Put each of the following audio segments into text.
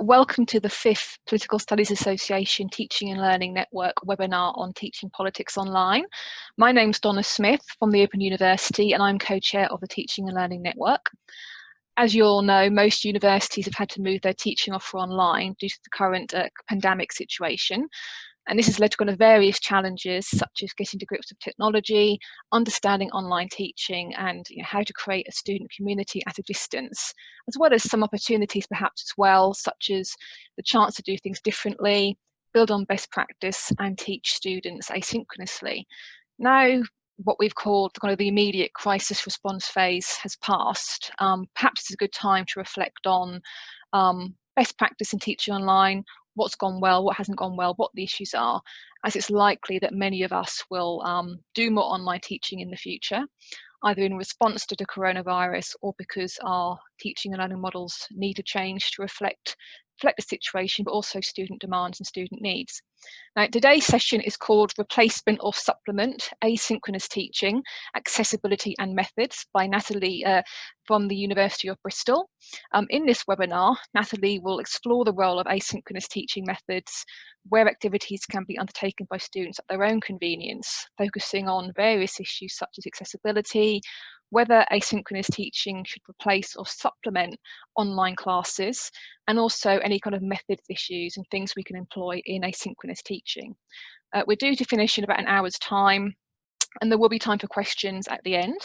Welcome to the 5th Political Studies Association Teaching and Learning Network webinar on teaching politics online. My name's Donna Smith from the Open University and I'm co-chair of the Teaching and Learning Network. As you all know, most universities have had to move their teaching offer online due to the current pandemic situation. And this has led to kind of various challenges, such as getting to grips with technology, understanding online teaching, and how to create a student community at a distance, as well as some opportunities perhaps as well, such as the chance to do things differently, build on best practice, and teach students asynchronously. Now, what we've called kind of the immediate crisis response phase has passed. Perhaps it's a good time to reflect on best practice in teaching online, what's gone well, what hasn't gone well, what the issues are, as it's likely that many of us will do more online teaching in the future, either in response to the coronavirus or because our teaching and learning models need to change to reflect the situation, but also student demands and student needs. Now, today's session is called Replacement or Supplement, Asynchronous Teaching, Accessibility and Methods by Natalie from the University of Bristol. In this webinar, Natalie will explore the role of asynchronous teaching methods, where activities can be undertaken by students at their own convenience, focusing on various issues such as accessibility, whether asynchronous teaching should replace or supplement online classes, and also any kind of methods issues and things we can employ in asynchronous teaching. We're due to finish in about an hour's time, and there will be time for questions at the end.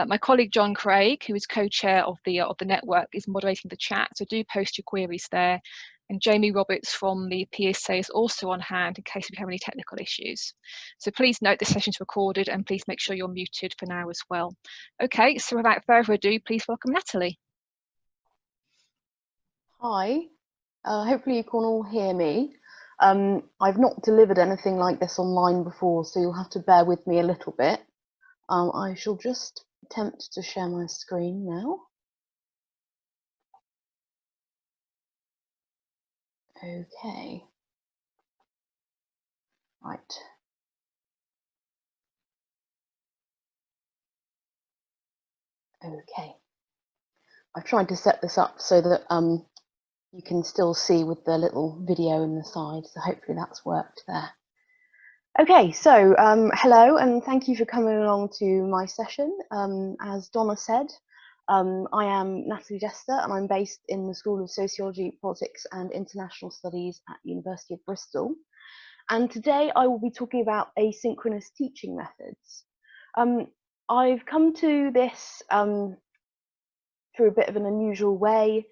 My colleague John Craig, who is co-chair of the network, is moderating the chat, so do post your queries there. And Jamie Roberts from the PSA is also on hand in case we have any technical issues. So please note this session is recorded and please make sure you're muted for now as well. Okay, so without further ado, please welcome Natalie. Hi, hopefully you can all hear me. I've not delivered anything like this online before, so you'll have to bear with me a little bit. I shall just attempt to share my screen now. Okay. Right. Okay. I've tried to set this up so that you can still see with the little video in the side, so hopefully that's worked there. Okay, so hello and thank you for coming along to my session. As Donna said, I am Natalie Jester and I'm based in the School of Sociology, Politics and International Studies at University of Bristol. And today I will be talking about asynchronous teaching methods. I've come to this through a bit of an unusual way,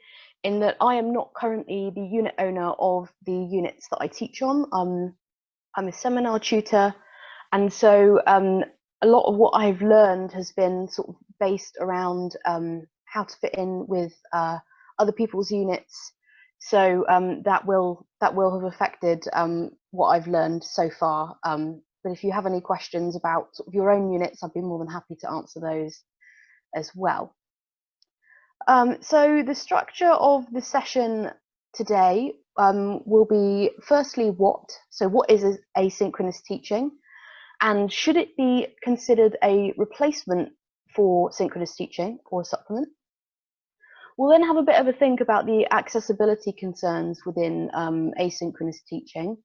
in that I am not currently the unit owner of the units that I teach on. I'm a seminar tutor, and so a lot of what I've learned has been sort of based around how to fit in with other people's units. So that will have affected what I've learned so far. But if you have any questions about sort of your own units, I'd be more than happy to answer those as well. So the structure of the session today will be firstly what is asynchronous teaching, and should it be considered a replacement for synchronous teaching or a supplement? We'll then have a bit of a think about the accessibility concerns within asynchronous teaching.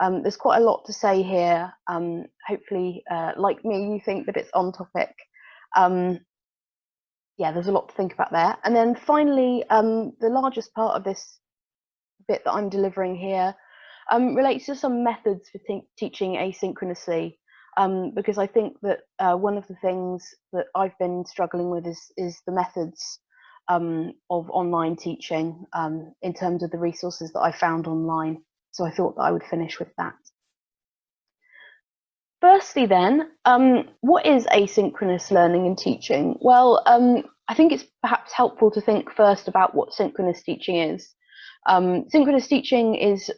There's quite a lot to say here. Hopefully, like me, you think that it's on topic. Yeah, there's a lot to think about there. And then finally, the largest part of this bit that I'm delivering here relates to some methods for teaching asynchronously, because I think that one of the things that I've been struggling with is the methods of online teaching in terms of the resources that I found online. So I thought that I would finish with that. Firstly then, what is asynchronous learning and teaching? Well, I think it's perhaps helpful to think first about what synchronous teaching is. Synchronous teaching is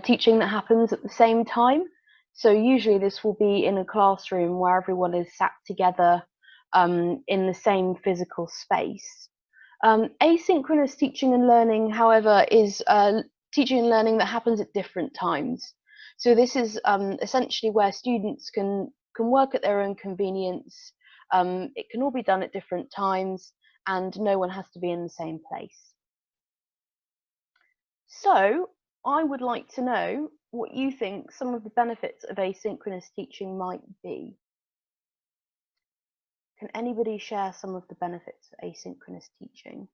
teaching that happens at the same time. So usually this will be in a classroom where everyone is sat together in the same physical space. Asynchronous teaching and learning, however, is teaching and learning that happens at different times. So this is essentially where students can work at their own convenience. It can all be done at different times and no one has to be in the same place. So I would like to know what you think some of the benefits of asynchronous teaching might be. Can anybody share some of the benefits of asynchronous teaching?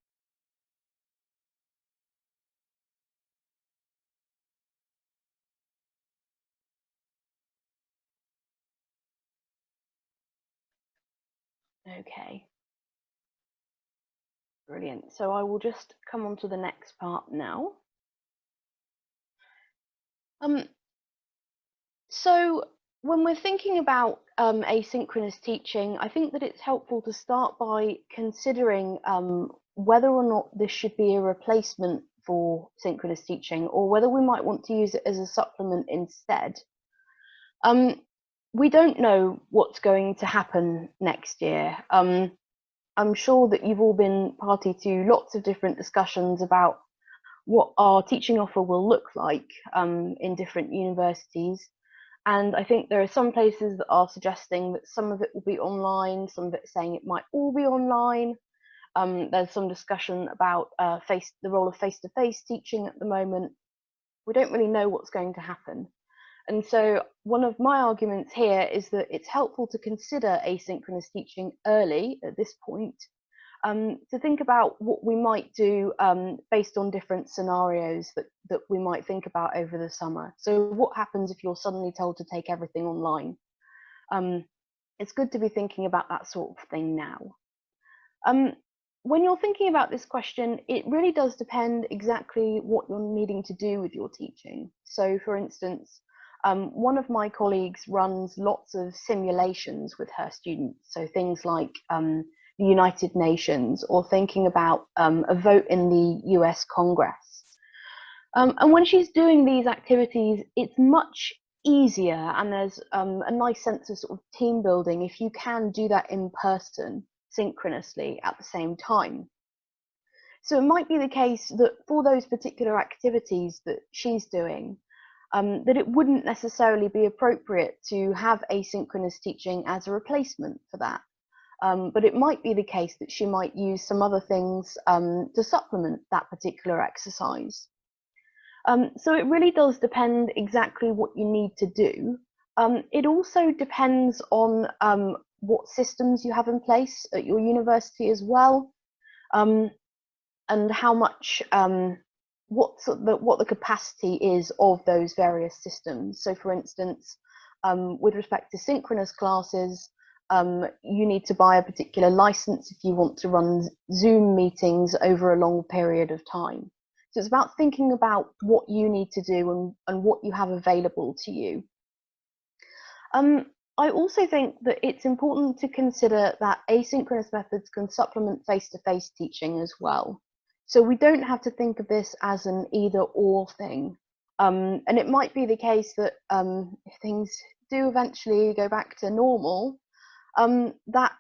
Okay. Brilliant. So I will just come on to the next part now. So when we're thinking about asynchronous teaching, I think that it's helpful to start by considering whether or not this should be a replacement for synchronous teaching, or whether we might want to use it as a supplement instead. We don't know what's going to happen next year. I'm sure that you've all been party to lots of different discussions about what our teaching offer will look like in different universities. And I think there are some places that are suggesting that some of it will be online, some of it saying it might all be online. There's some discussion about the role of face-to-face teaching at the moment. We don't really know what's going to happen. And so one of my arguments here is that it's helpful to consider asynchronous teaching early at this point, to think about what we might do based on different scenarios that we might think about over the summer. So what happens if you're suddenly told to take everything online? It's good to be thinking about that sort of thing now. When you're thinking about this question, it really does depend exactly what you're needing to do with your teaching. So for instance, one of my colleagues runs lots of simulations with her students. So things like the United Nations, or thinking about a vote in the US Congress. And when she's doing these activities, it's much easier, and there's a nice sense of sort of team building if you can do that in person, synchronously at the same time. So it might be the case that for those particular activities that she's doing, that it wouldn't necessarily be appropriate to have asynchronous teaching as a replacement for that. But it might be the case that she might use some other things to supplement that particular exercise. So it really does depend exactly what you need to do. It also depends on what systems you have in place at your university as well, and how much, what the capacity is of those various systems. So for instance, with respect to synchronous classes, you need to buy a particular license if you want to run Zoom meetings over a long period of time. So it's about thinking about what you need to do and what you have available to you. I also think that it's important to consider that asynchronous methods can supplement face-to-face teaching as well. So we don't have to think of this as an either-or thing. And it might be the case that if things do eventually go back to normal, that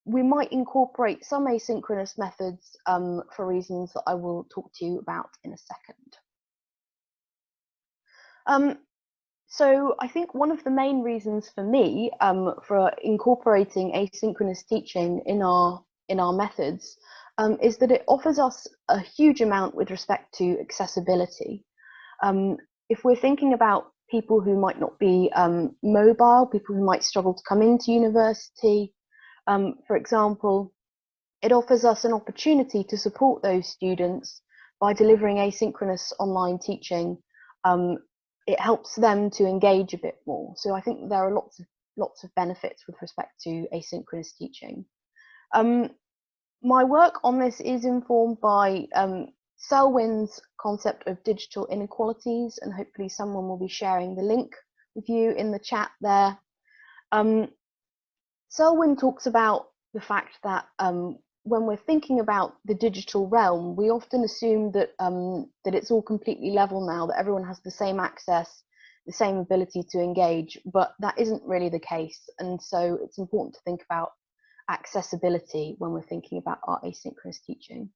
we might incorporate some asynchronous methods for reasons that I will talk to you about in a second. So I think one of the main reasons for me for incorporating asynchronous teaching in our methods is that it offers us a huge amount with respect to accessibility. If we're thinking about people who might not be mobile, people who might struggle to come into university, for example, it offers us an opportunity to support those students by delivering asynchronous online teaching. It helps them to engage a bit more. So I think there are lots of benefits with respect to asynchronous teaching. My work on this is informed by Selwyn's concept of digital inequalities, and hopefully someone will be sharing the link with you in the chat there. Selwyn talks about the fact that when we're thinking about the digital realm, we often assume that that it's all completely level now, that everyone has the same access, the same ability to engage, but that isn't really the case. And so it's important to think about accessibility when we're thinking about our asynchronous teaching.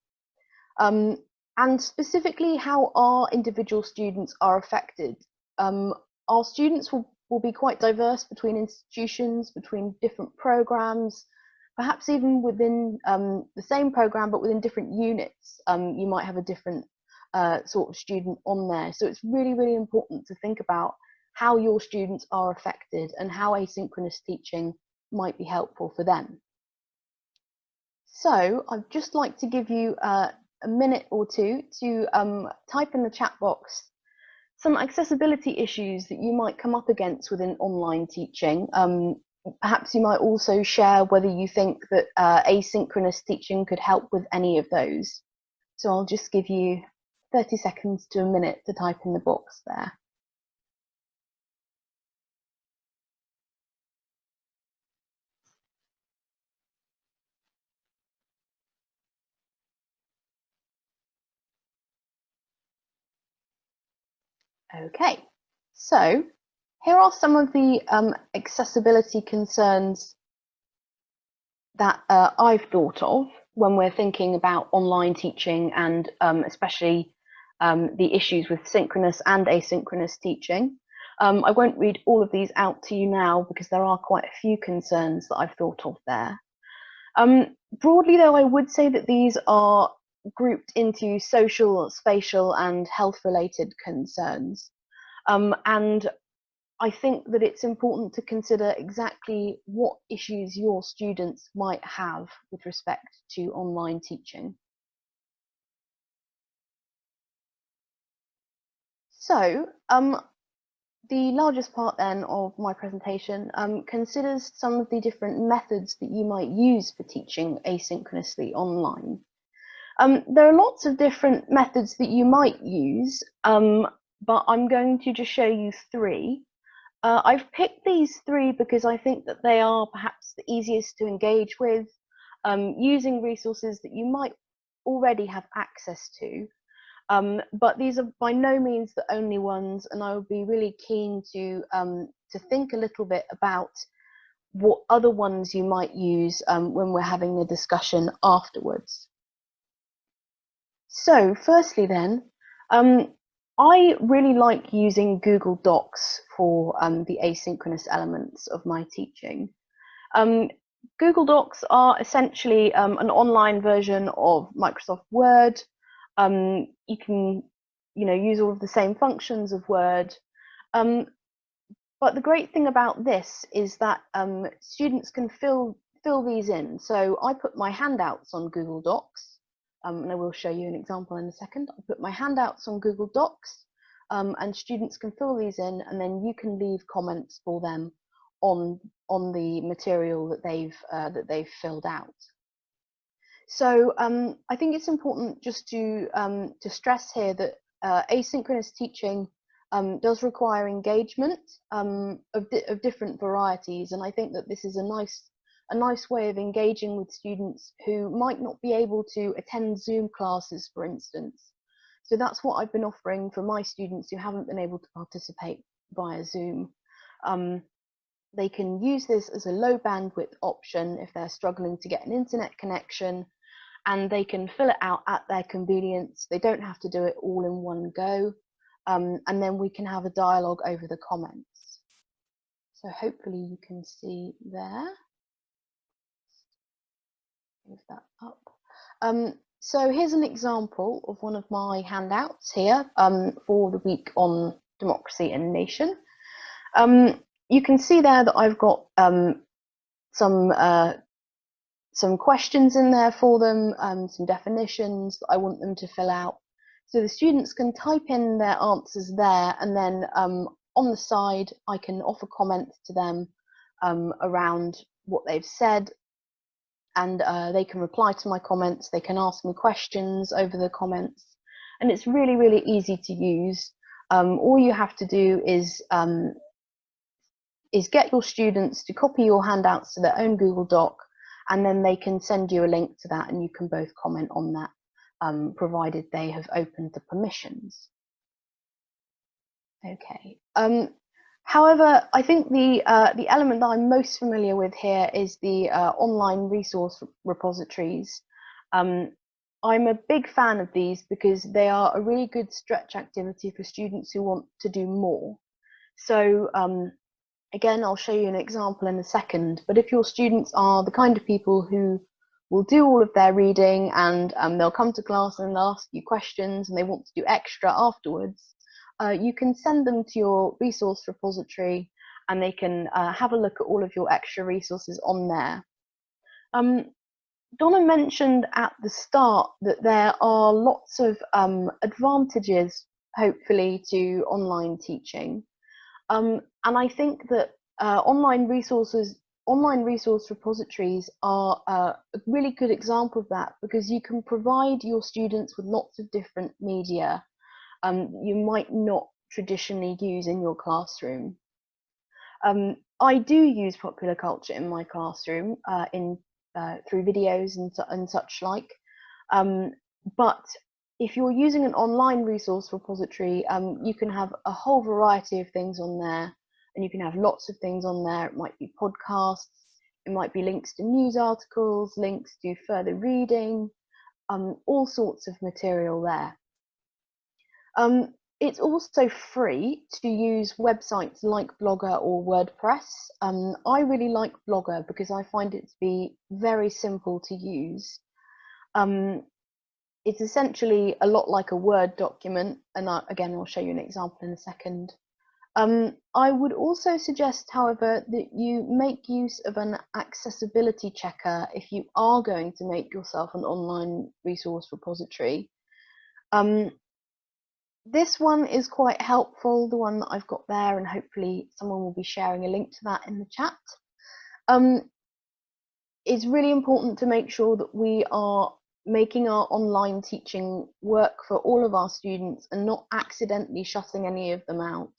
And specifically how our individual students are affected. Our students will be quite diverse between institutions, between different programs, perhaps even within the same program, but within different units. You might have a different sort of student on there. So it's really, really important to think about how your students are affected and how asynchronous teaching might be helpful for them. So I'd just like to give you a minute or two to type in the chat box some accessibility issues that you might come up against within online teaching. Perhaps you might also share whether you think that asynchronous teaching could help with any of those. So I'll just give you 30 seconds to a minute to type in the box there. Okay, so here are some of the accessibility concerns that I've thought of when we're thinking about online teaching, and especially the issues with synchronous and asynchronous teaching. I won't read all of these out to you now because there are quite a few concerns that I've thought of there. Broadly though, I would say that these are grouped into social, spatial and health related concerns. And I think that it's important to consider exactly what issues your students might have with respect to online teaching. So the largest part then of my presentation considers some of the different methods that you might use for teaching asynchronously online. There are lots of different methods that you might use, but I'm going to just show you three. I've picked these three because I think that they are perhaps the easiest to engage with, using resources that you might already have access to. But these are by no means the only ones, and I would be really keen to think a little bit about what other ones you might use when we're having the discussion afterwards. So firstly then, I really like using Google Docs for the asynchronous elements of my teaching. Google Docs are essentially an online version of Microsoft Word. You can, use all of the same functions of Word. But the great thing about this is that students can fill these in. So I put my handouts on Google Docs. And I will show you an example in a second. I'll put my handouts on Google Docs, and students can fill these in, and then you can leave comments for them on the material that they've filled out. So I think it's important just to stress here that asynchronous teaching does require engagement of different varieties, and I think that this is a nice way of engaging with students who might not be able to attend Zoom classes, for instance. So that's what I've been offering for my students who haven't been able to participate via Zoom. They can use this as a low bandwidth option if they're struggling to get an internet connection, and they can fill it out at their convenience. They don't have to do it all in one go, and then we can have a dialogue over the comments. So hopefully you can see there. Move that up. So here's an example of one of my handouts here for the week on democracy and nation. You can see there that I've got some questions in there for them, some definitions that I want them to fill out. So the students can type in their answers there, and then on the side I can offer comments to them around what they've said, and they can reply to my comments. They can ask me questions over the comments, and it's really, really easy to use. All you have to do is get your students to copy your handouts to their own Google Doc, and then they can send you a link to that, and you can both comment on that, provided they have opened the permissions. Okay. However, I think the element that I'm most familiar with here is the online resource repositories. I'm a big fan of these because they are a really good stretch activity for students who want to do more. So again, I'll show you an example in a second, but if your students are the kind of people who will do all of their reading, and they'll come to class and they'll ask you questions and they want to do extra afterwards, you can send them to your resource repository and they can have a look at all of your extra resources on there. Donna mentioned at the start that there are lots of advantages, hopefully, to online teaching. And I think that online resource repositories are a really good example of that, because you can provide your students with lots of different media you might not traditionally use in your classroom. I do use popular culture in my classroom through videos and such like, but if you're using an online resource repository, you can have a whole variety of things on there, and you can have lots of things on there. It might be podcasts, it might be links to news articles, links to further reading, all sorts of material there. It's also free to use websites like Blogger or WordPress. I really like Blogger because I find it to be very simple to use. It's essentially a lot like a Word document, and again, I'll show you an example in a second. I would also suggest, however, that you make use of an accessibility checker if you are going to make yourself an online resource repository. This one is quite helpful, the one that I've got there, and hopefully someone will be sharing a link to that in the chat. It's really important to make sure that we are making our online teaching work for all of our students and not accidentally shutting any of them out.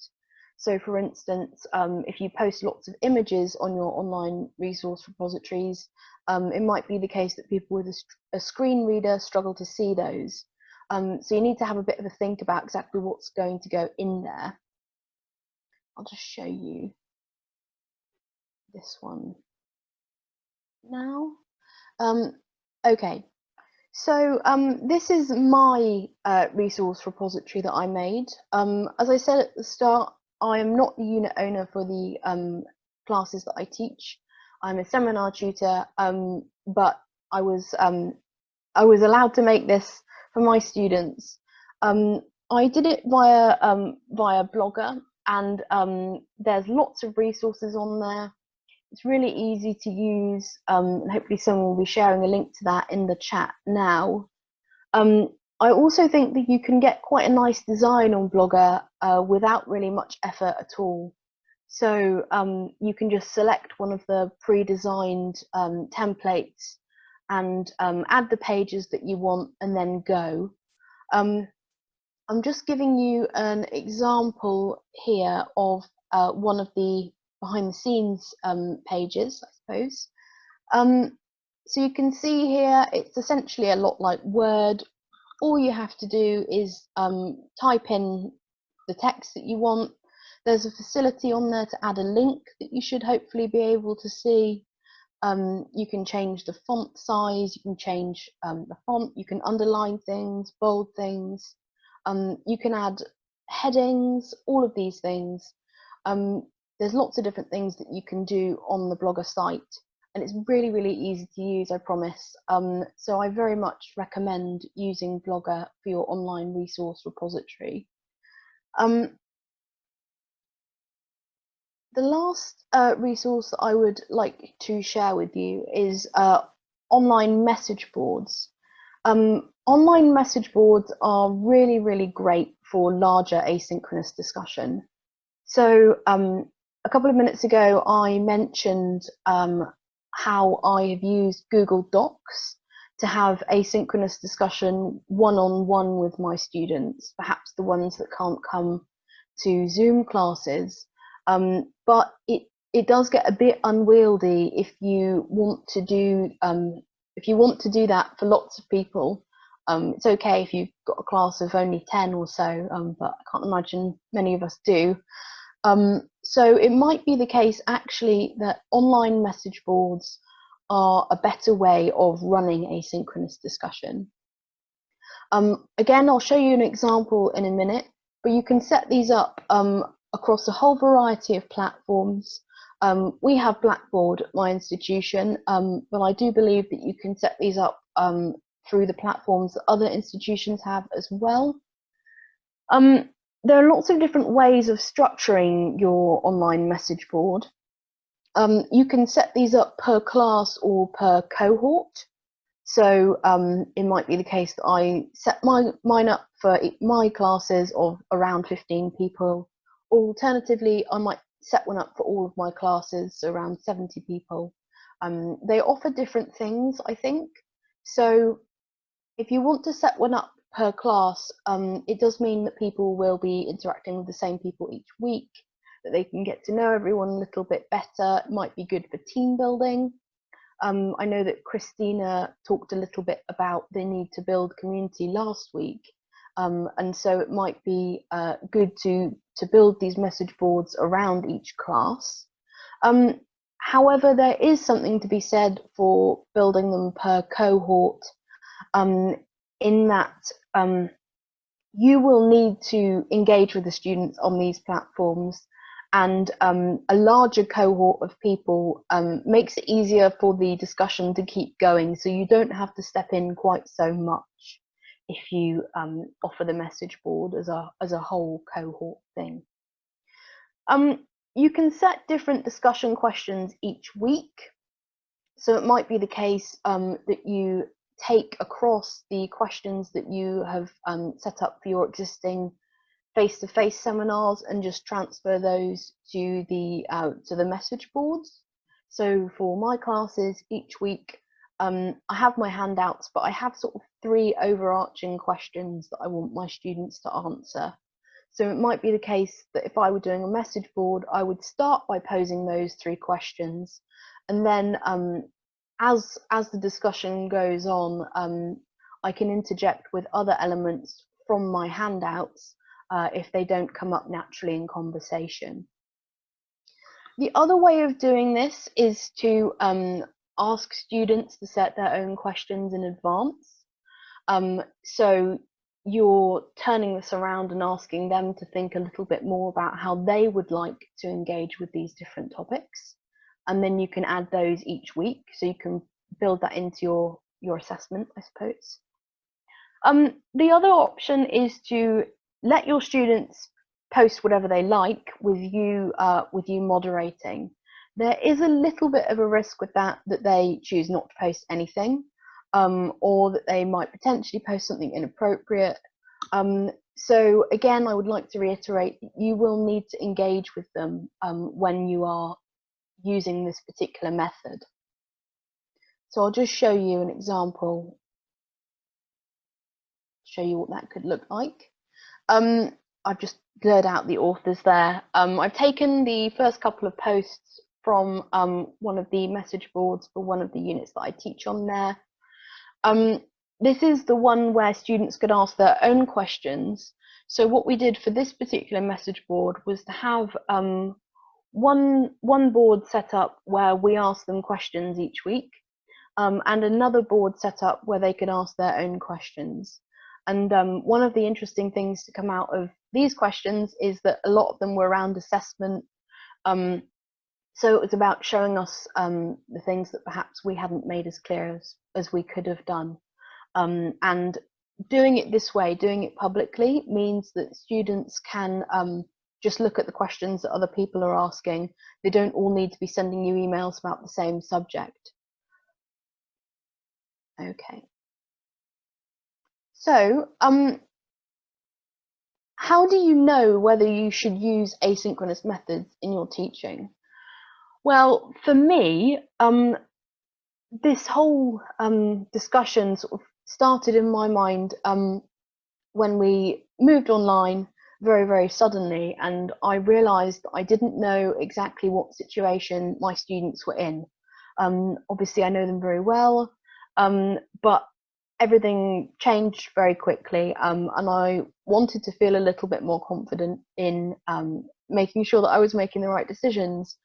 So for instance, if you post lots of images on your online resource repositories, it might be the case that people with a screen reader struggle to see those. So you need to have a bit of a think about exactly what's going to go in there. I'll just show you this one now. Okay, so this is my resource repository that I made. As I said at the start, I am not the unit owner for the classes that I teach. I'm a seminar tutor, but I was allowed to make this for my students. I did it via Blogger, and there's lots of resources on there. It's really easy to use, and hopefully someone will be sharing a link to that in the chat now. I also think that you can get quite a nice design on Blogger without really much effort at all. So you can just select one of the pre-designed templates and add the pages that you want and then go. I'm just giving you an example here of one of the behind the scenes pages, I suppose. So you can see here, it's essentially a lot like Word. All you have to do is type in the text that you want. There's a facility on there to add a link that you should hopefully be able to see. You can change the font size, you can change the font, you can underline things, bold things, you can add headings, all of these things. There's lots of different things that you can do on the Blogger site, and it's really, really easy to use, I promise. So I very much recommend using Blogger for your online resource repository. The last resource that I would like to share with you is online message boards. Online message boards are really, really great for larger asynchronous discussion. So a couple of minutes ago, I mentioned how I have used Google Docs to have asynchronous discussion one-on-one with my students, perhaps the ones that can't come to Zoom classes. But it does get a bit unwieldy if you want to do that for lots of people. It's okay if you've got a class of only 10 or so, but I can't imagine many of us do. So it might be the case actually that online message boards are a better way of running asynchronous discussion. Again, I'll show you an example in a minute, but you can set these up across a whole variety of platforms. We have Blackboard at my institution, but I do believe that you can set these up through the platforms that other institutions have as well. There are lots of different ways of structuring your online message board. You can set these up per class or per cohort. So it might be the case that I set mine up for my classes of around 15 people. Alternatively, I might set one up for all of my classes, so around 70 people. They offer different things, I think. So if you want to set one up per class, it does mean that people will be interacting with the same people each week, that they can get to know everyone a little bit better. It might be good for team building. I know that Christina talked a little bit about the need to build community last week, and so it might be good to build these message boards around each class. However, there is something to be said for building them per cohort, in that you will need to engage with the students on these platforms, and a larger cohort of people makes it easier for the discussion to keep going, so you don't have to step in quite so much if you offer the message board as a whole cohort thing. You can set different discussion questions each week, so it might be the case that you take across the questions that you have set up for your existing face-to-face seminars and just transfer those to the message boards. So for my classes each week, I have my handouts, but I have sort of 3 overarching questions that I want my students to answer. So it might be the case that if I were doing a message board, I would start by posing those 3 questions, and then as the discussion goes on, I can interject with other elements from my handouts if they don't come up naturally in conversation. The other way of doing this is to ask students to set their own questions in advance. So you're turning this around and asking them to think a little bit more about how they would like to engage with these different topics. And then you can add those each week, so you can build that into your assessment, I suppose. The other option is to let your students post whatever they like with you moderating. There is a little bit of a risk with that they choose not to post anything, or that they might potentially post something inappropriate. So again, I would like to reiterate that you will need to engage with them when you are using this particular method. So I'll just show you an example, show you what that could look like. I've just blurred out the authors there. I've taken the first couple of posts from one of the message boards for one of the units that I teach on there. This is the one where students could ask their own questions. So what we did for this particular message board was to have one board set up where we asked them questions each week, and another board set up where they could ask their own questions. And one of the interesting things to come out of these questions is that a lot of them were around assessment. So it was about showing us the things that perhaps we hadn't made as clear as we could have done. And doing it this way, doing it publicly, means that students can just look at the questions that other people are asking. They don't all need to be sending you emails about the same subject. Okay. So, how do you know whether you should use asynchronous methods in your teaching? Well, for me, this whole discussion sort of started in my mind when we moved online very, very suddenly, and I realised that I didn't know exactly what situation my students were in. Obviously, I know them very well, but everything changed very quickly, and I wanted to feel a little bit more confident in making sure that I was making the right decisions.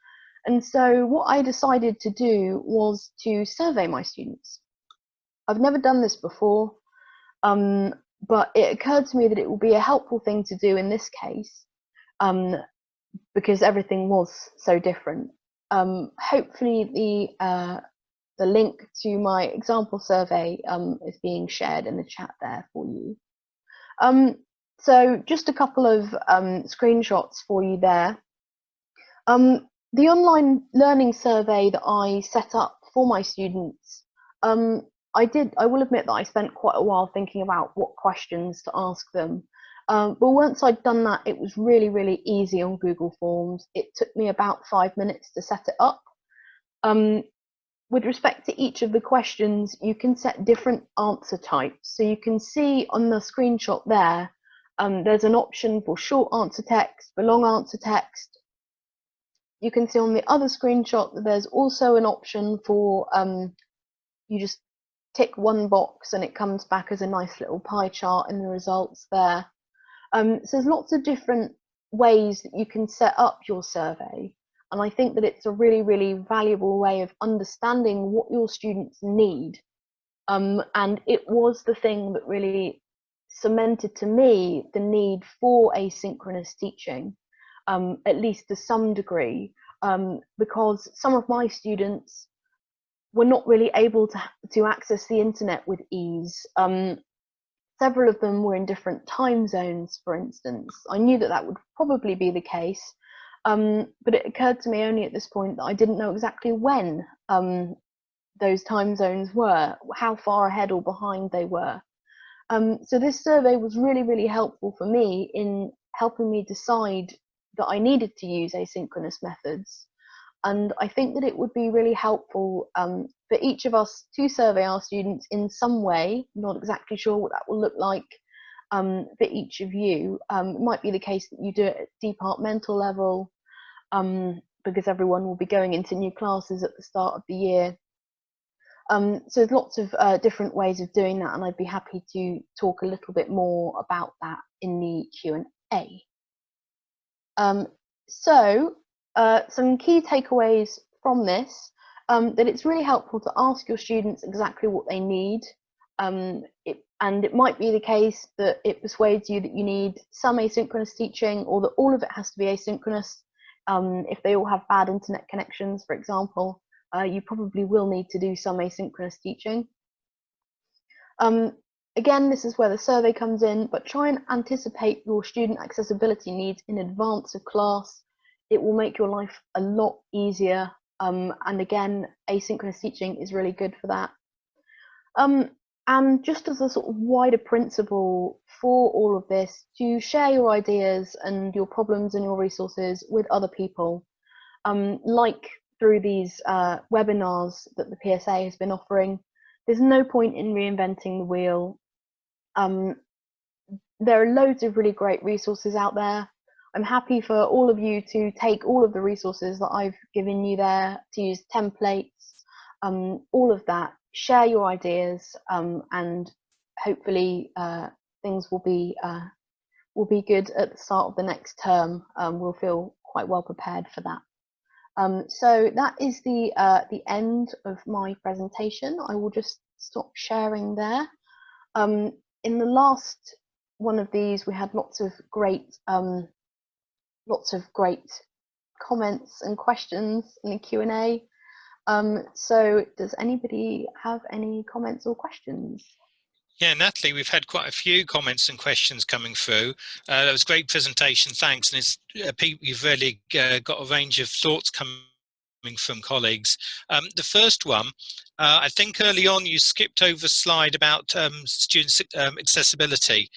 And so what I decided to do was to survey my students. I've never done this before, but it occurred to me that it would be a helpful thing to do in this case, because everything was so different. Hopefully the link to my example survey is being shared in the chat there for you. So just a couple of screenshots for you there. The online learning survey that I set up for my students, I will admit that I spent quite a while thinking about what questions to ask them. But once I'd done that, it was really, really easy on Google Forms. It took me about 5 minutes to set it up. With respect to each of the questions, you can set different answer types. So you can see on the screenshot there, there's an option for short answer text, for long answer text. You can see on the other screenshot that there's also an option for, you just tick one box and it comes back as a nice little pie chart in the results there. So there's lots of different ways that you can set up your survey. And I think that it's a really, really valuable way of understanding what your students need. And it was the thing that really cemented to me the need for asynchronous teaching, at least to some degree, because some of my students were not really able to access the internet with ease. Several of them were in different time zones, for instance. I knew that that would probably be the case, but it occurred to me only at this point that I didn't know exactly when those time zones were, how far ahead or behind they were. So this survey was really, really helpful for me in helping me decide that I needed to use asynchronous methods. And I think that it would be really helpful for each of us to survey our students in some way. Not exactly sure what that will look like for each of you. It might be the case that you do it at departmental level, because everyone will be going into new classes at the start of the year. So there's lots of different ways of doing that, and I'd be happy to talk a little bit more about that in the Q&A. Some key takeaways from this, that it's really helpful to ask your students exactly what they need. And it might be the case that it persuades you that you need some asynchronous teaching, or that all of it has to be asynchronous. If they all have bad internet connections, for example, you probably will need to do some asynchronous teaching. Again, this is where the survey comes in, but try and anticipate your student accessibility needs in advance of class. It will make your life a lot easier. And again, asynchronous teaching is really good for that. And just as a sort of wider principle for all of this, to share your ideas and your problems and your resources with other people, like through these webinars that the PSA has been offering. There's no point in reinventing the wheel. There are loads of really great resources out there. I'm happy for all of you to take all of the resources that I've given you there, to use templates, all of that. Share your ideas, and hopefully things will be good at the start of the next term. We'll feel quite well prepared for that. So that is the end of my presentation. I will just stop sharing there. In the last one of these, we had lots of great comments and questions in the Q&A. So does anybody have any comments or questions? Yeah, Natalie, we've had quite a few comments and questions coming through. That was a great presentation, thanks. And it's you've really got a range of thoughts coming from colleagues. The first one, I think early on you skipped over a slide about student accessibility.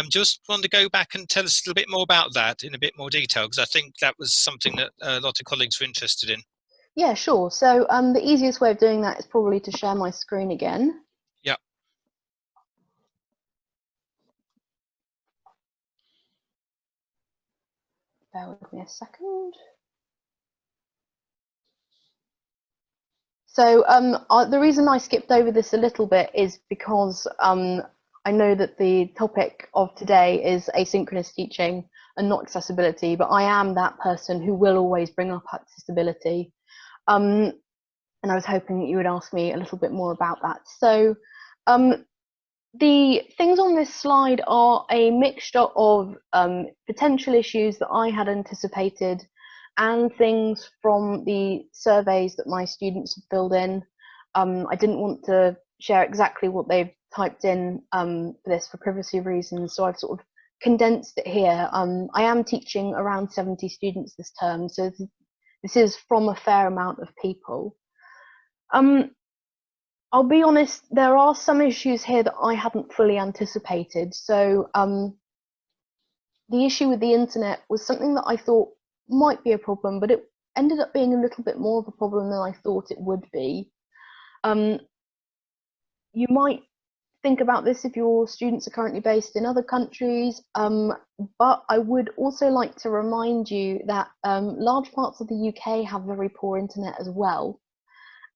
Just want to go back and tell us a little bit more about that in a bit more detail, because I think that was something that a lot of colleagues were interested in. Yeah, sure. So the easiest way of doing that is probably to share my screen again. Yeah. Bear with me a second. So the reason I skipped over this a little bit is because I know that the topic of today is asynchronous teaching and not accessibility, but I am that person who will always bring up accessibility. And I was hoping that you would ask me a little bit more about that. So the things on this slide are a mixture of potential issues that I had anticipated, and things from the surveys that my students have filled in. I didn't want to share exactly what they've typed in for this for privacy reasons, so I've sort of condensed it here. I am teaching around 70 students this term, so this is from a fair amount of people. I'll be honest, there are some issues here that I hadn't fully anticipated. So the issue with the internet was something that I thought might be a problem, but it ended up being a little bit more of a problem than I thought it would be. You might think about this if your students are currently based in other countries, but I would also like to remind you that large parts of the UK have very poor internet as well.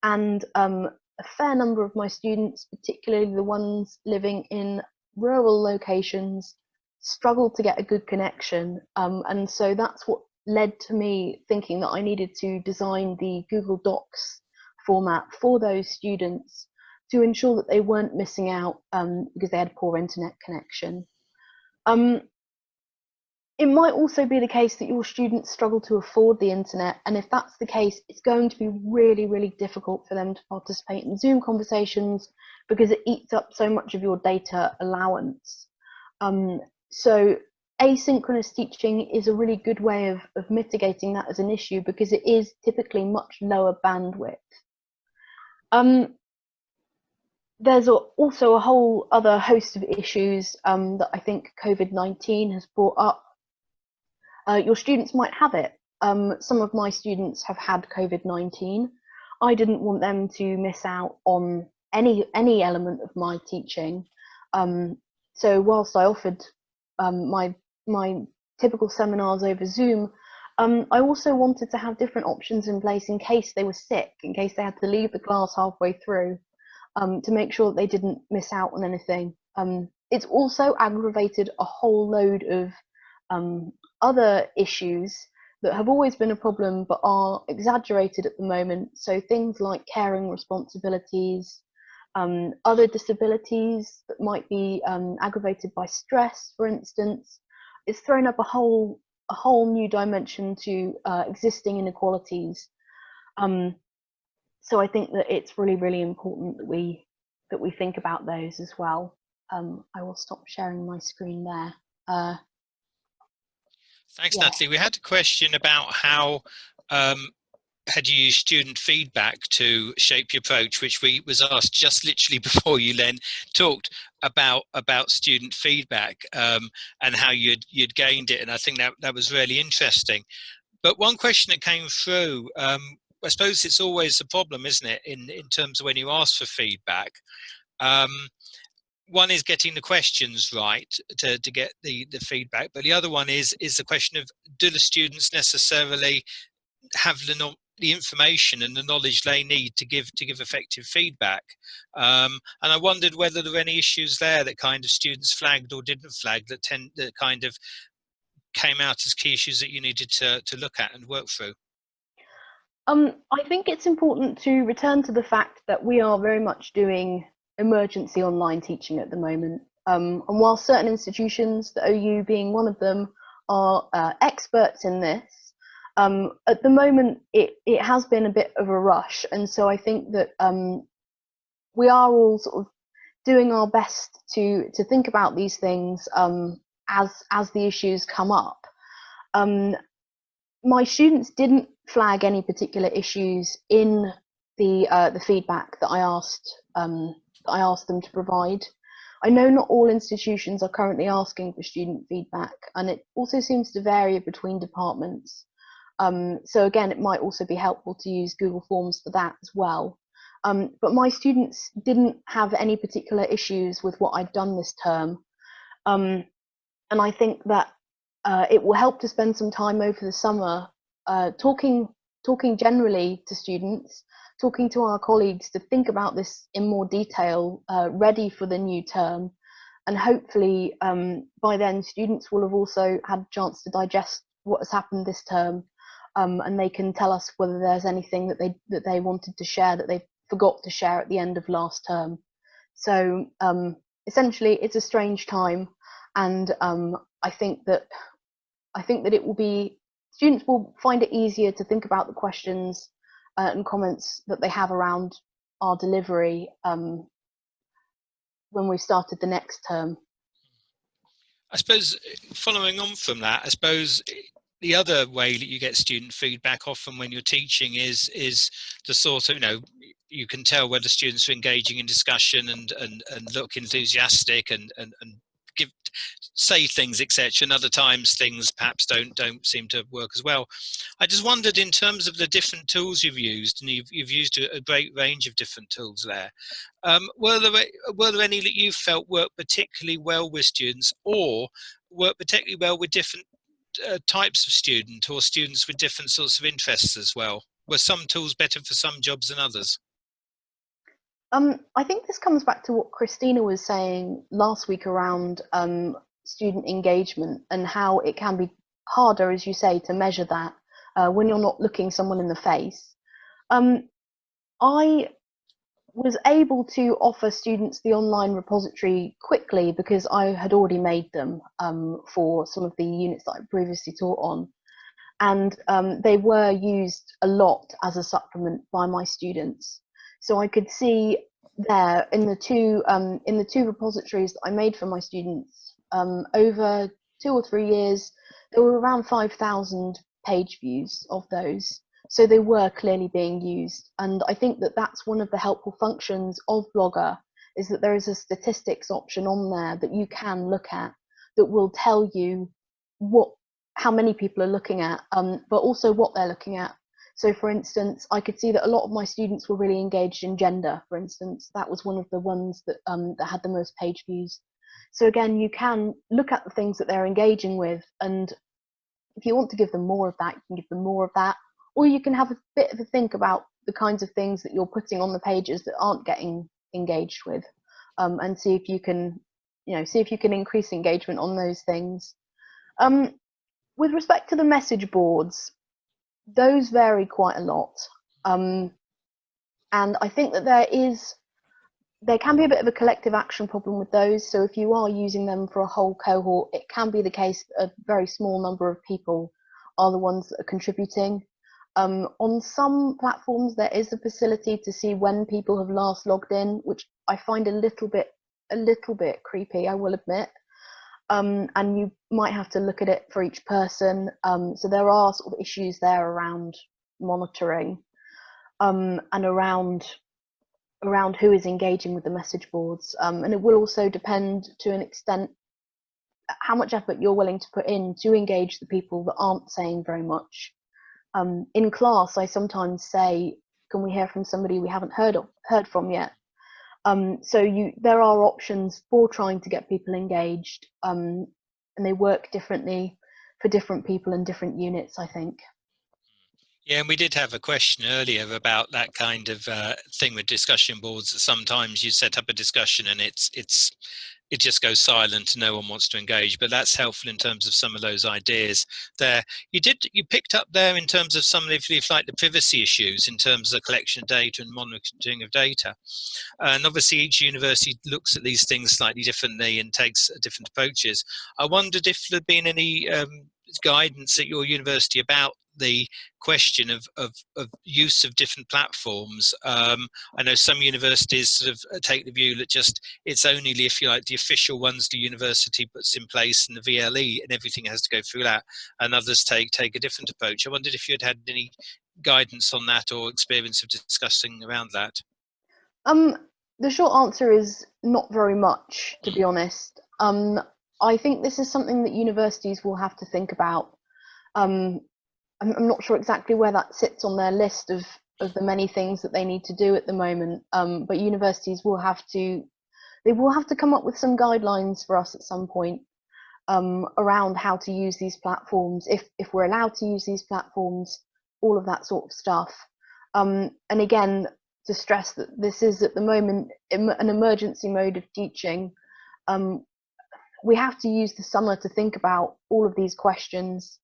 And a fair number of my students, particularly the ones living in rural locations, struggle to get a good connection. And so that's what led to me thinking that I needed to design the Google Docs format for those students to ensure that they weren't missing out because they had poor internet connection. It might also be the case that your students struggle to afford the internet, and if that's the case, it's going to be really, really difficult for them to participate in Zoom conversations because it eats up so much of your data allowance. So asynchronous teaching is a really good way of mitigating that as an issue because it is typically much lower bandwidth. There's also a whole other host of issues that I think COVID-19 has brought up. Your students might have it. Some of my students have had COVID-19. I didn't want them to miss out on any element of my teaching. So whilst I offered my typical seminars over Zoom, I also wanted to have different options in place in case they were sick, in case they had to leave the class halfway through, to make sure that they didn't miss out on anything. It's also aggravated a whole load of other issues that have always been a problem but are exaggerated at the moment. So things like caring responsibilities, other disabilities that might be aggravated by stress, for instance. It's thrown up a whole new dimension to existing inequalities. So I think that it's really, really important that we think about those as well. I will stop sharing my screen there. Thanks, Yeah. Natalie. We had a question about how had you used student feedback to shape your approach, which we was asked just literally before you then talked about student feedback and how you'd gained it, and I think that was really interesting. But one question that came through, I suppose it's always a problem, isn't it, in terms of when you ask for feedback. One is getting the questions right to get the feedback, but the other one is the question of, do the students necessarily have the information and the knowledge they need to give effective feedback? And I wondered whether there were any issues there that kind of students flagged or didn't flag that kind of came out as key issues that you needed to look at and work through. I think it's important to return to the fact that we are very much doing emergency online teaching at the moment. And while certain institutions, the OU being one of them, are experts in this, at the moment it has been a bit of a rush. And so I think that we are all sort of doing our best to think about these things as the issues come up. My students didn't flag any particular issues in the feedback that I asked them to provide. I know not all institutions are currently asking for student feedback, and it also seems to vary between departments. So again, it might also be helpful to use Google Forms for that as well. But my students didn't have any particular issues with what I'd done this term. And I think that it will help to spend some time over the summer talking generally to students, talking to our colleagues to think about this in more detail, ready for the new term. And hopefully by then students will have also had a chance to digest what has happened this term, and they can tell us whether there's anything that they wanted to share that they forgot to share at the end of last term. So essentially it's a strange time, and I think that it will be students will find it easier to think about the questions and comments that they have around our delivery when we started the next term. I suppose following on from that, I suppose the other way that you get student feedback often when you're teaching is the sort of, you can tell whether students are engaging in discussion and look enthusiastic and say things, etc. And other times things perhaps don't seem to work as well. I just wondered, in terms of the different tools you've used, and you've used a great range of different tools there, were there any that you felt worked particularly well with students, or worked particularly well with different types of student, or students with different sorts of interests as well? Were some tools better for some jobs than others? I think this comes back to what Christina was saying last week around student engagement and how it can be harder, as you say, to measure that when you're not looking someone in the face. I was able to offer students the online repository quickly because I had already made them for some of the units that I previously taught on. And they were used a lot as a supplement by my students. So I could see there in the two repositories that I made for my students over 2 or 3 years, there were around 5,000 page views of those. So they were clearly being used. And I think that that's one of the helpful functions of Blogger, is that there is a statistics option on there that you can look at that will tell you how many people are looking at, but also what they're looking at. So for instance, I could see that a lot of my students were really engaged in gender, for instance. That was one of the ones that, that had the most page views. So again, you can look at the things that they're engaging with, and if you want to give them more of that, you can give them more of that, or you can have a bit of a think about the kinds of things that you're putting on the pages that aren't getting engaged with, and see if you can, see if you can increase engagement on those things. With respect to the message boards, those vary quite a lot. And I think that there can be a bit of a collective action problem with those. So if you are using them for a whole cohort, it can be the case that a very small number of people are the ones that are contributing. On some platforms, there is a facility to see when people have last logged in, which I find a little bit creepy, I will admit. And you might have to look at it for each person. So there are sort of issues there around monitoring and around who is engaging with the message boards. And it will also depend to an extent how much effort you're willing to put in to engage the people that aren't saying very much. In class, I sometimes say, can we hear from somebody we haven't heard from yet? So there are options for trying to get people engaged, and they work differently for different people and different units, I think. Yeah, and we did have a question earlier about that kind of thing with discussion boards, that sometimes you set up a discussion and it just goes silent and no one wants to engage. But that's helpful in terms of some of those ideas there. You picked up there in terms of some of like the privacy issues in terms of collection of data and monitoring of data. And obviously each university looks at these things slightly differently and takes different approaches. I wondered if there'd been any guidance at your university about the question of use of different platforms. I know some universities sort of take the view that it's only, if you like, the official ones the university puts in place and the VLE and everything has to go through that, and others take a different approach. I wondered if you had any guidance on that or experience of discussing around that. The short answer is not very much, to be honest. I think this is something that universities will have to think about. I'm not sure exactly where that sits on their list of the many things that they need to do at the moment, but universities will have to come up with some guidelines for us at some point around how to use these platforms, if we're allowed to use these platforms, all of that sort of stuff. And again, to stress that this is at the moment an emergency mode of teaching. We have to use the summer to think about all of these questions.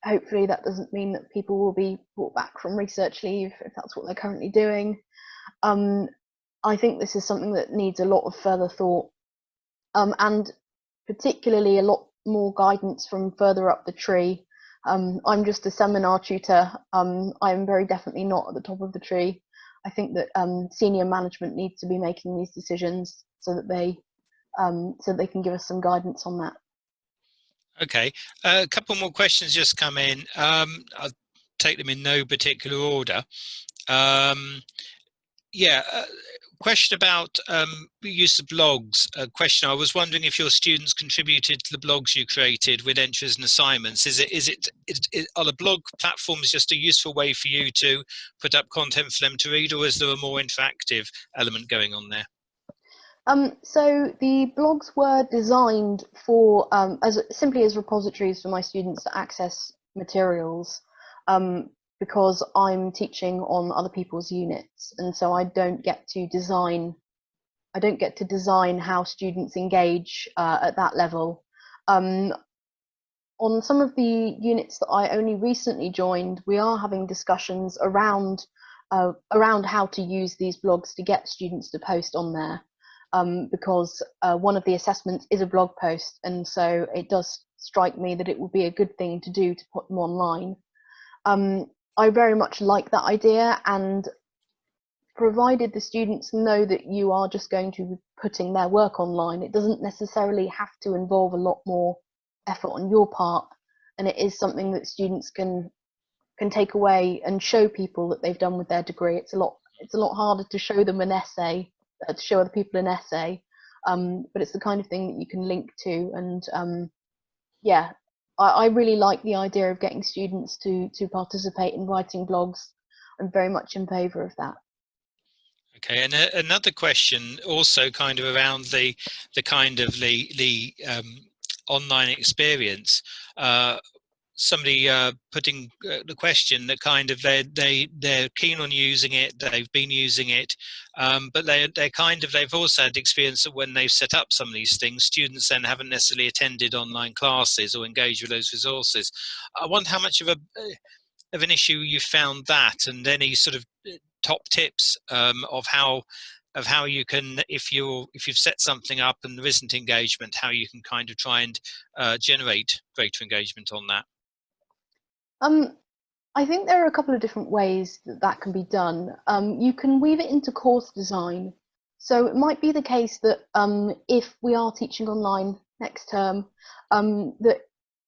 Hopefully that doesn't mean that people will be brought back from research leave if that's what they're currently doing. I think this is something that needs a lot of further thought, and particularly a lot more guidance from further up the tree. I'm just a seminar tutor. I'm very definitely not at the top of the tree. I think that senior management needs to be making these decisions so that they can give us some guidance on that. Okay, a couple more questions just come in. I'll take them in no particular order. Yeah, question about use of blogs. A question: I was wondering if your students contributed to the blogs you created with entries and assignments. Are the blog platforms just a useful way for you to put up content for them to read, or is there a more interactive element going on there? So the blogs were designed for simply as repositories for my students to access materials, because I'm teaching on other people's units, and so I don't get to design how students engage at that level. On some of the units that I only recently joined, we are having discussions around how to use these blogs to get students to post on there. Because one of the assessments is a blog post, and so it does strike me that it would be a good thing to do to put them online. I very much like that idea, and provided the students know that you are just going to be putting their work online, it doesn't necessarily have to involve a lot more effort on your part, and it is something that students can take away and show people that they've done with their degree. It's a lot harder to show them an essay, to show other people an essay, but it's the kind of thing that you can link to. And yeah, I really like the idea of getting students to participate in writing blogs. I'm very much in favour of that. Okay, and another question also kind of around the kind of the online experience. Somebody putting the question that kind of they're keen on using it, they've been using it, but they've also had experience that when they've set up some of these things, students then haven't necessarily attended online classes or engaged with those resources. I wonder how much of an issue you found that, and any sort of top tips of how you can, if you've set something up and there isn't engagement, how you can kind of try and generate greater engagement on that. I think there are a couple of different ways that can be done. You can weave it into course design. So it might be the case that if we are teaching online next term, that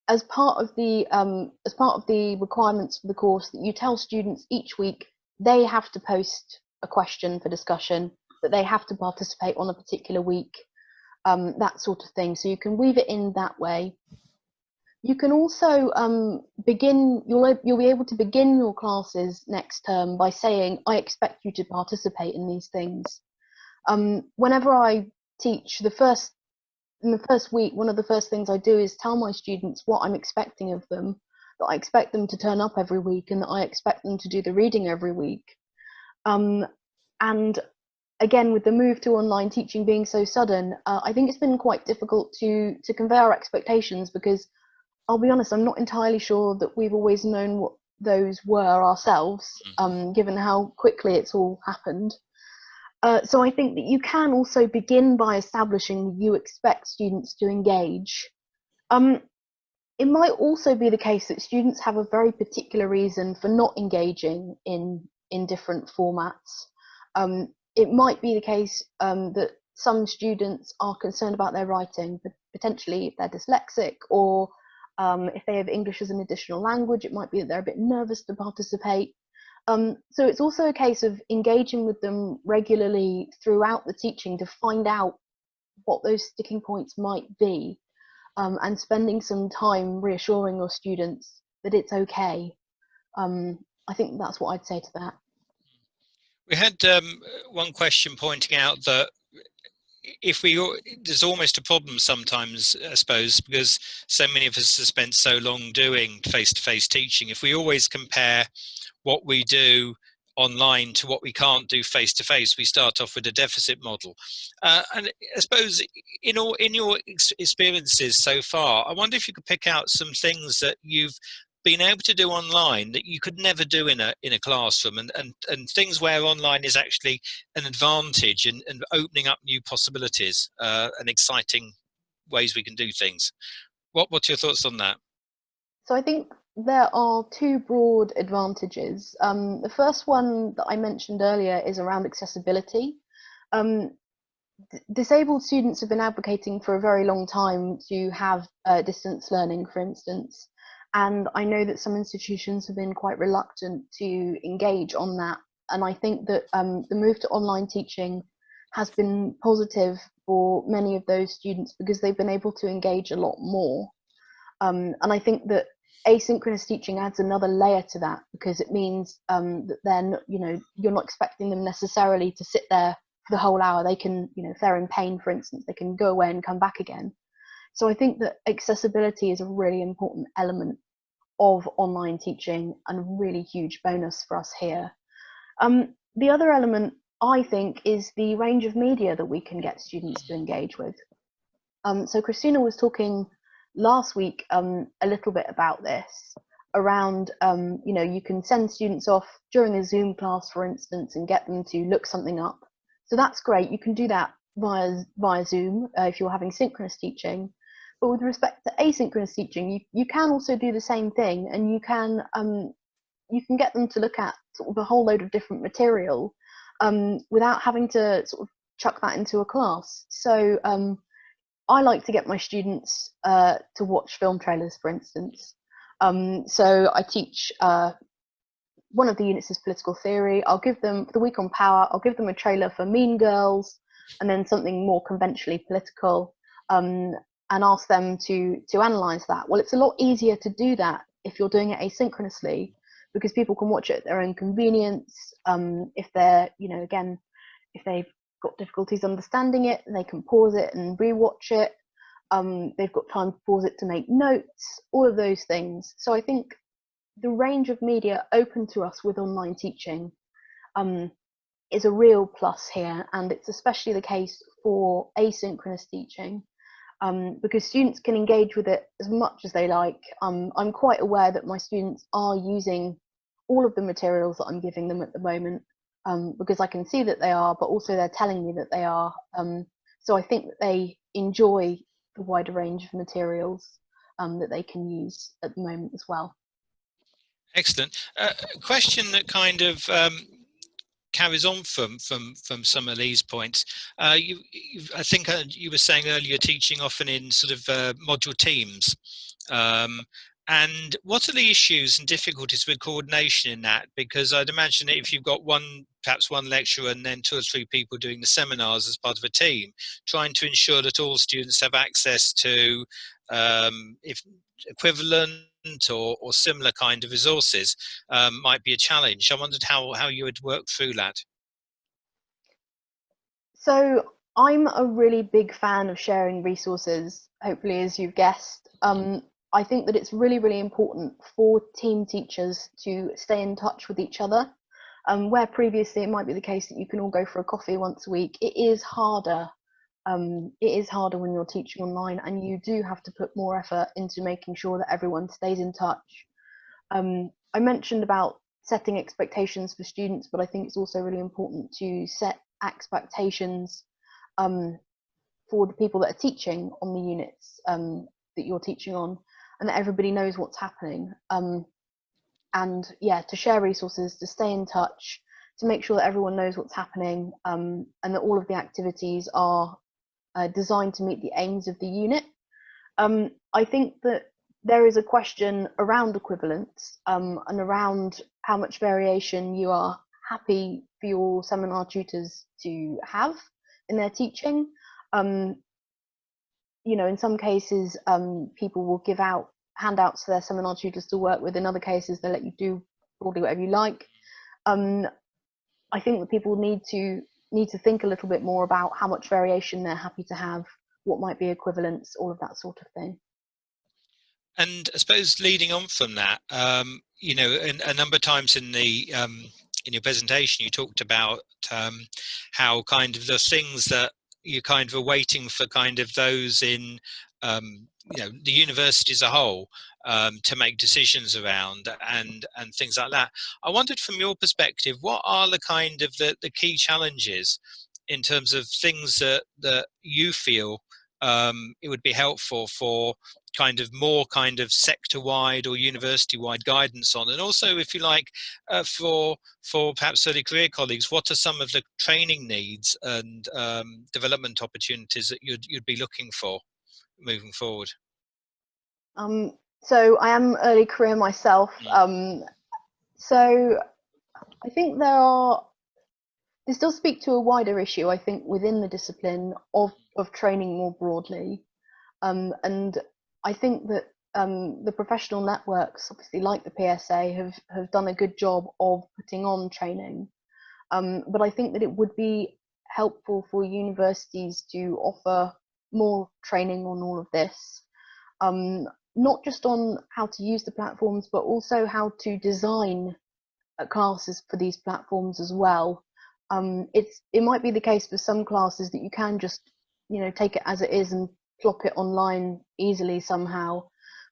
as part of the requirements for the course, that you tell students each week they have to post a question for discussion, that they have to participate on a particular week, that sort of thing. So you can weave it in that way. You can also you'll be able to begin your classes next term by saying, I expect you to participate in these things. Whenever I teach, in the first week, one of the first things I do is tell my students what I'm expecting of them, that I expect them to turn up every week and that I expect them to do the reading every week. And again, with the move to online teaching being so sudden, I think it's been quite difficult to convey our expectations, because I'll be honest, I'm not entirely sure that we've always known what those were ourselves, given how quickly it's all happened. So I think that you can also begin by establishing you expect students to engage. It might also be the case that students have a very particular reason for not engaging in different formats. It might be the case that some students are concerned about their writing, but potentially if they're dyslexic, or if they have English as an additional language, it might be that they're a bit nervous to participate. So it's also a case of engaging with them regularly throughout the teaching to find out what those sticking points might be, and spending some time reassuring your students that it's okay. I think that's what I'd say to that. We had one question pointing out that there's almost a problem sometimes, I suppose, because so many of us have spent so long doing face-to-face teaching. If we always compare what we do online to what we can't do face-to-face, we start off with a deficit model. And I suppose in your experiences so far, I wonder if you could pick out some things that you've been able to do online that you could never do in a classroom, and things where online is actually an advantage and opening up new possibilities and exciting ways we can do things. What's your thoughts on that? So I think there are two broad advantages. The first one that I mentioned earlier is around accessibility. Um, Disabled students have been advocating for a very long time to have distance learning, for instance, and I know that some institutions have been quite reluctant to engage on that. And I think that the move to online teaching has been positive for many of those students because they've been able to engage a lot more. And I think that asynchronous teaching adds another layer to that because it means that then, you're not expecting them necessarily to sit there for the whole hour. They can, if they're in pain, for instance, they can go away and come back again. So I think that accessibility is a really important element of online teaching and a really huge bonus for us here. The other element, I think, is the range of media that we can get students to engage with. So Christina was talking last week a little bit about this around, you can send students off during a Zoom class, for instance, and get them to look something up. So that's great. You can do that via Zoom if you're having synchronous teaching. But with respect to asynchronous teaching, you can also do the same thing, and you can get them to look at sort of a whole load of different material without having to sort of chuck that into a class. So I like to get my students to watch film trailers, for instance. So I teach one of the units is political theory. I'll give them, for the week on power, I'll give them a trailer for Mean Girls and then something more conventionally political, and ask them to analyse that. Well, it's a lot easier to do that if you're doing it asynchronously because people can watch it at their own convenience. If they're, again, if they've got difficulties understanding it, they can pause it and rewatch it. They've got time to pause it to make notes, all of those things. So I think the range of media open to us with online teaching is a real plus here, and it's especially the case for asynchronous teaching because students can engage with it as much as they like. I'm quite aware that my students are using all of the materials that I'm giving them at the moment because I can see that they are, but also they're telling me that they are. So I think that they enjoy the wider range of materials that they can use at the moment as well. Excellent. A question that kind of carries on from some of these points. I think you were saying earlier, you're teaching often in sort of module teams. And what are the issues and difficulties with coordination in that? Because I'd imagine that if you've got perhaps one lecturer and then 2 or 3 people doing the seminars as part of a team, trying to ensure that all students have access to if equivalent or similar kind of resources might be a challenge. I wondered how you would work through that. So I'm a really big fan of sharing resources, hopefully, as you've guessed. I think that it's really, really important for team teachers to stay in touch with each other. Where previously it might be the case that you can all go for a coffee once a week, it is harder. It is harder when you're teaching online, and you do have to put more effort into making sure that everyone stays in touch. I mentioned about setting expectations for students, but I think it's also really important to set expectations for the people that are teaching on the units that you're teaching on, and that everybody knows what's happening. And yeah, to share resources, to stay in touch, to make sure that everyone knows what's happening, and that all of the activities are designed to meet the aims of the unit. I think that there is a question around equivalence and around how much variation you are happy for your seminar tutors to have in their teaching. In some cases, people will give out handouts to their seminar tutors to work with. In other cases, they let you do broadly whatever you like. I think that people need to think a little bit more about how much variation they're happy to have, what might be equivalence, all of that sort of thing. And I suppose leading on from that, a number of times in your presentation, you talked about how kind of the things that you kind of are waiting for kind of those in the university as a whole to make decisions around and things like that. I wondered from your perspective, what are the kind of the key challenges in terms of things that you feel it would be helpful for more sector-wide or university-wide guidance on, and also, if you like, for perhaps early career colleagues, what are some of the training needs and development opportunities that you'd be looking for moving forward? So I am early career myself. So I think this does speak to a wider issue, I think, within the discipline of training more broadly. And I think that the professional networks, obviously like the PSA, have done a good job of putting on training. But I think that it would be helpful for universities to offer more training on all of this. Not just on how to use the platforms, but also how to design classes for these platforms as well. It might be the case for some classes that you can just, take it as it is and plop it online easily somehow.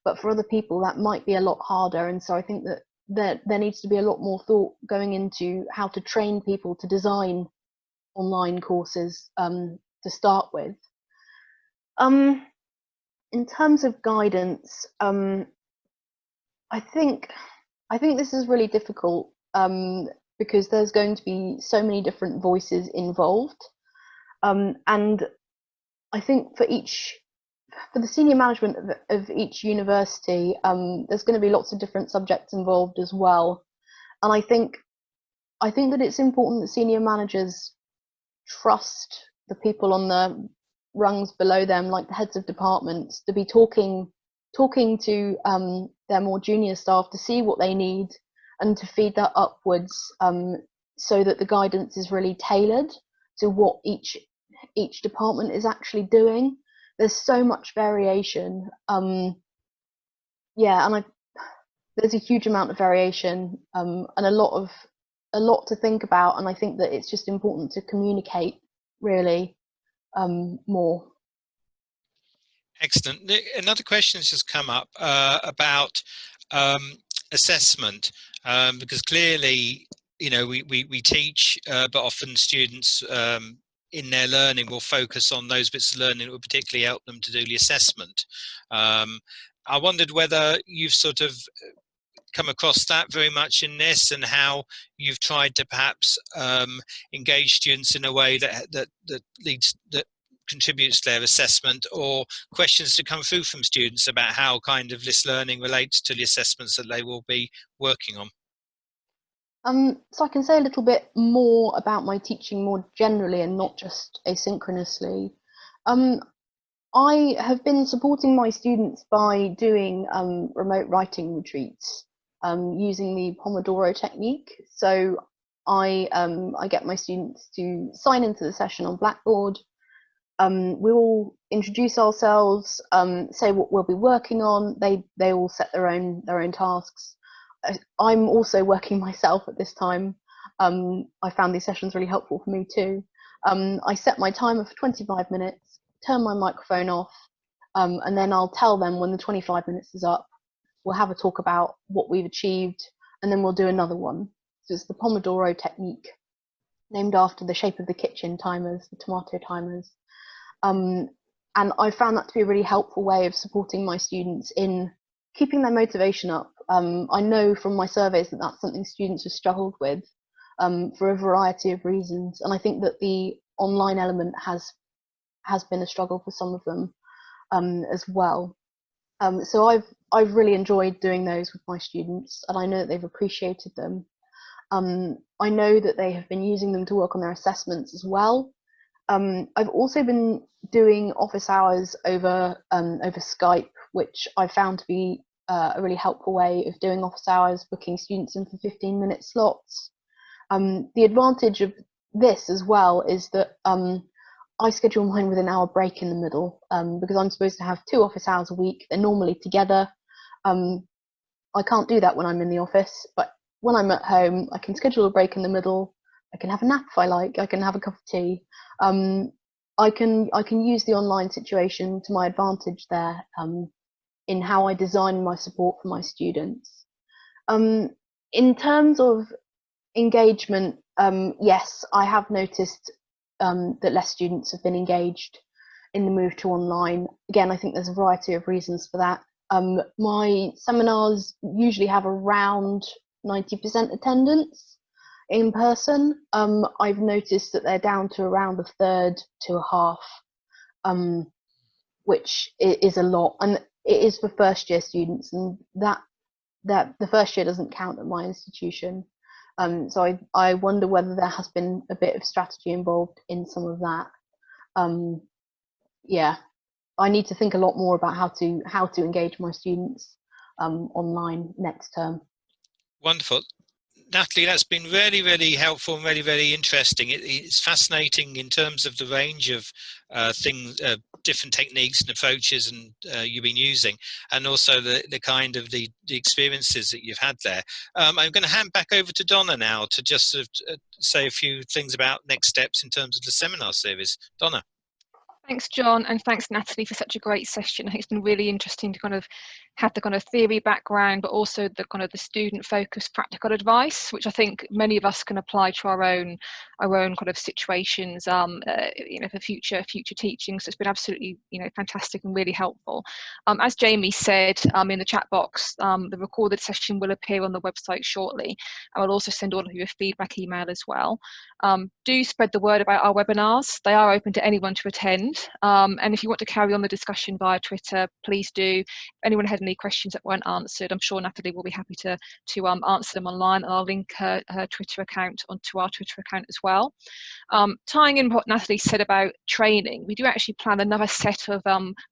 But for other people, that might be a lot harder. And so I think that there needs to be a lot more thought going into how to train people to design online courses to start with. In terms of guidance, I think this is really difficult because there's going to be so many different voices involved, and I think for the senior management of each university, there's going to be lots of different subjects involved as well, and I think that it's important that senior managers trust the people on the rungs below them, like the heads of departments, to be talking to their more junior staff to see what they need and to feed that upwards, so that the guidance is really tailored to what each department is actually doing. There's so much variation, and there's a huge amount of variation, and a lot to think about, and I think that it's just important to communicate really more. Excellent. Another question has just come up about assessment, because clearly, we teach, but often students in their learning will focus on those bits of learning that will particularly help them to do the assessment. I wondered whether you've sort of come across that very much in this, and how you've tried to perhaps engage students in a way that contributes to their assessment, or questions to come through from students about how this learning relates to the assessments that they will be working on. So I can say a little bit more about my teaching more generally and not just asynchronously. I have been supporting my students by doing remote writing retreats using the Pomodoro technique. So I get my students to sign into the session on Blackboard. We all introduce ourselves, say what we'll be working on. They all set their own tasks. I'm also working myself at this time. I found these sessions really helpful for me too. I set my timer for 25 minutes, turn my microphone off, and then I'll tell them when the 25 minutes is up. We'll have a talk about what we've achieved, and then we'll do another one. So it's the Pomodoro technique, named after the shape of the kitchen timers, the tomato timers. And I found that to be a really helpful way of supporting my students in keeping their motivation up. I know from my surveys that that's something students have struggled with for a variety of reasons, and I think that the online element has been a struggle for some of them as well. So I've really enjoyed doing those with my students, and I know that they've appreciated them. I know that they have been using them to work on their assessments as well. I've also been doing office hours over Skype, which I found to be a really helpful way of doing office hours, booking students in for 15-minute slots. The advantage of this as well is that I schedule mine with an hour break in the middle, because I'm supposed to have 2 office hours a week. They're normally together. I can't do that when I'm in the office, but when I'm at home, I can schedule a break in the middle. I can have a nap if I like. I can have a cup of tea. I can use the online situation to my advantage there in how I design my support for my students. In terms of engagement, yes, I have noticed that less students have been engaged in the move to online. Again, I think there's a variety of reasons for that. My seminars usually have around 90% attendance in person. I've noticed that they're down to around a third to a half, which is a lot, and it is for first year students, and that the first year doesn't count at my institution. So I wonder whether there has been a bit of strategy involved in some of that. Yeah, I need to think a lot more about how to engage my students online next term. Wonderful. Natalie, that's been really, really helpful and really, very interesting. It's fascinating in terms of the range of things, different techniques and approaches and you've been using, and also the kind of the experiences that you've had there. I'm going to hand back over to Donna now to just sort of say a few things about next steps in terms of the seminar series. Donna. Thanks, John, and thanks, Natalie, for such a great session. I think it's been really interesting to kind of have the kind of theory background, but also the kind of the student-focused practical advice, which I think many of us can apply to our own kind of situations, you know, for future teaching. So it's been absolutely, you know, fantastic and really helpful. As Jamie said in the chat box, the recorded session will appear on the website shortly. I will also send all of you a feedback email as well. Do spread the word about our webinars. They are open to anyone to attend. And if you want to carry on the discussion via Twitter, please do. If anyone had any questions that weren't answered, I'm sure Natalie will be happy to answer them online, and I'll link her Twitter account onto our Twitter account as well. Tying in what Natalie said about training, we do actually plan another set of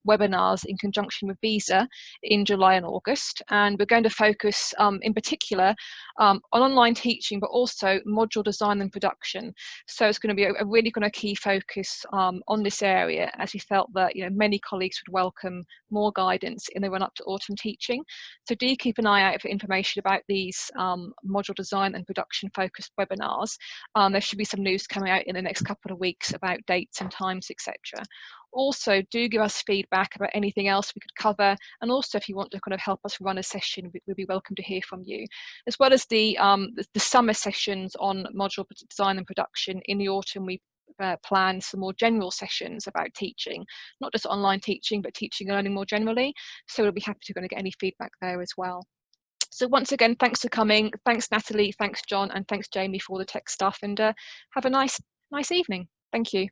webinars in conjunction with Visa in July and August, and we're going to focus in particular on online teaching, but also module design and production. So it's going to be a really kind of key focus on this area, as we felt that, you know, many colleagues would welcome more guidance in the run up to autumn teaching. So do keep an eye out for information about these module design and production focused webinars. There should be some news coming out in the next couple of weeks about dates and times, etc. Also, do give us feedback about anything else we could cover, and also if you want to kind of help us run a session, we'd be welcome to hear from you, as well as the summer sessions on module design and production. In the autumn, we plan some more general sessions about teaching, not just online teaching, but teaching and learning more generally. So we'll be happy to get any feedback there as well. So once again, thanks for coming. Thanks, Natalie. Thanks, John, and thanks, Jamie, for all the tech stuff. And have a nice evening. Thank you.